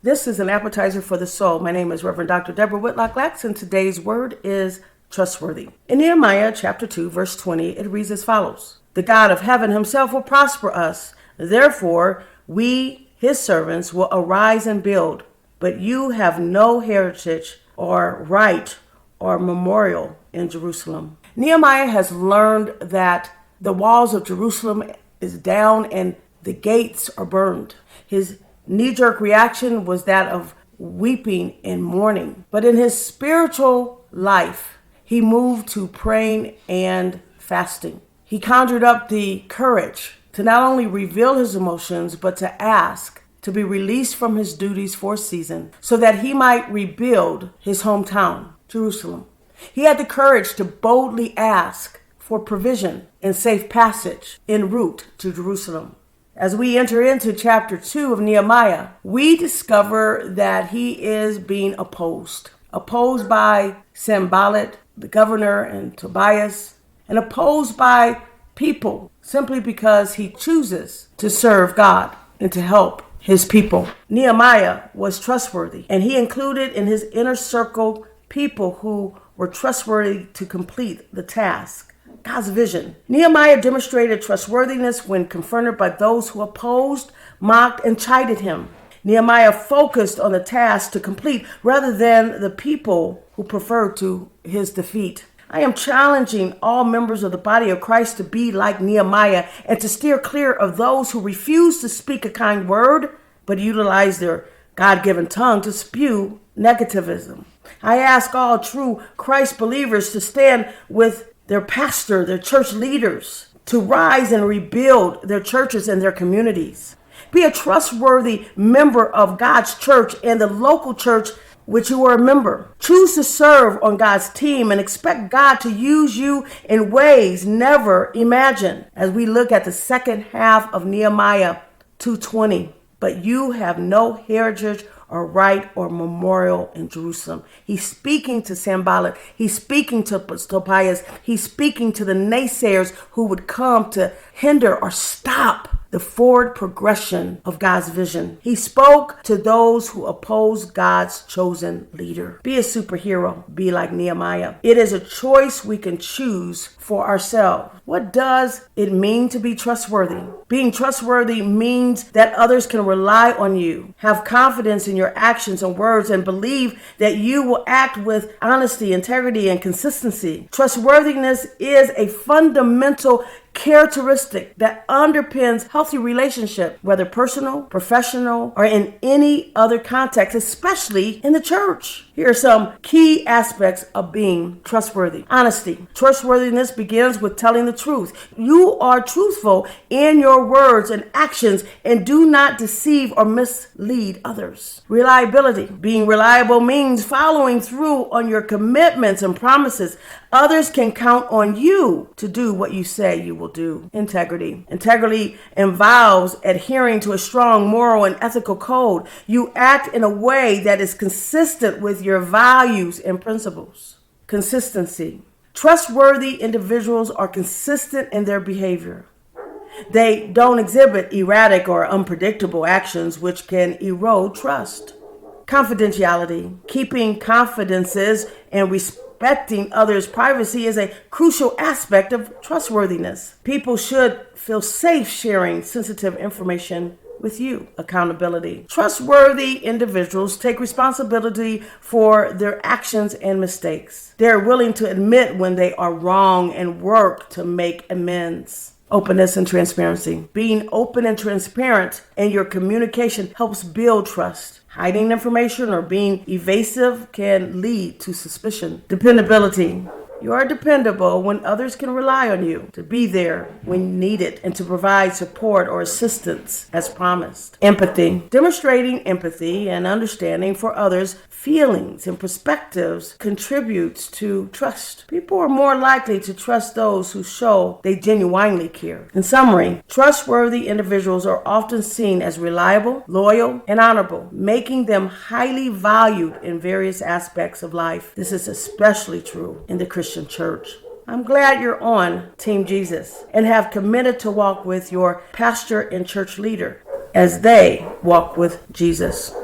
This is an appetizer for the soul. My name is Reverend Dr. Deborah Whitlock-Lax, and today's word is trustworthy. In Nehemiah chapter 2, verse 20, it reads as follows. The God of heaven himself will prosper us. Therefore, we, his servants, will arise and build. But you have no heritage or right or memorial in Jerusalem. Nehemiah has learned that the walls of Jerusalem is down and the gates are burned. His knee-jerk reaction was that of weeping and mourning. But in his spiritual life, he moved to praying and fasting. He conjured up the courage to not only reveal his emotions, but to ask to be released from his duties for a season so that he might rebuild his hometown, Jerusalem. He had the courage to boldly ask for provision and safe passage en route to Jerusalem. As we enter into chapter 2 of Nehemiah, we discover that he is being opposed by Sanballat, the governor, and Tobias, and opposed by people simply because he chooses to serve God and to help his people. Nehemiah was trustworthy, and he included in his inner circle people who were trustworthy to complete the task. God's vision. Nehemiah demonstrated trustworthiness when confronted by those who opposed, mocked, and chided him. Nehemiah focused on the task to complete rather than the people who preferred to his defeat. I am challenging all members of the body of Christ to be like Nehemiah and to steer clear of those who refuse to speak a kind word, but utilize their God-given tongue to spew negativism. I ask all true Christ believers to stand with their pastor, their church leaders, to rise and rebuild their churches and their communities. Be a trustworthy member of God's church and the local church which you are a member. Choose to serve on God's team and expect God to use you in ways never imagined. As we look at the second half of Nehemiah 2:20, but you have no heritage or right or memorial in Jerusalem. He's speaking to Sanballat. He's speaking to Tobias. He's speaking to the naysayers who would come to hinder or stop the forward progression of God's vision. He spoke to those who oppose God's chosen leader. Be a superhero. Be like Nehemiah. It is a choice we can choose for ourselves. What does it mean to be trustworthy? Being trustworthy means that others can rely on you, have confidence in your actions and words, and believe that you will act with honesty, integrity, and consistency. Trustworthiness is a fundamental characteristic that underpins healthy relationship, whether personal, professional, or in any other context, especially in the church. Here are some key aspects of being trustworthy. Honesty. Trustworthiness begins with telling the truth. You are truthful in your words and actions and do not deceive or mislead others. Reliability. Being reliable means following through on your commitments and promises. Others can count on you to do what you say you will do. Integrity. Integrity involves adhering to a strong moral and ethical code. You act in a way that is consistent with your values and principles. Consistency. Trustworthy individuals are consistent in their behavior. They don't exhibit erratic or unpredictable actions which can erode trust. Confidentiality. Keeping confidences and respecting others' privacy is a crucial aspect of trustworthiness. People should feel safe sharing sensitive information with you. Accountability. Trustworthy individuals take responsibility for their actions and mistakes. They're willing to admit when they are wrong and work to make amends. Openness and transparency. Being open and transparent in your communication helps build trust. Hiding information or being evasive can lead to suspicion. Dependability. You are dependable when others can rely on you to be there when needed and to provide support or assistance as promised. Empathy. Demonstrating empathy and understanding for others' feelings and perspectives contributes to trust. People are more likely to trust those who show they genuinely care. In summary, trustworthy individuals are often seen as reliable, loyal, and honorable, making them highly valued in various aspects of life. This is especially true in the Christian church. I'm glad you're on Team Jesus and have committed to walk with your pastor and church leader as they walk with Jesus.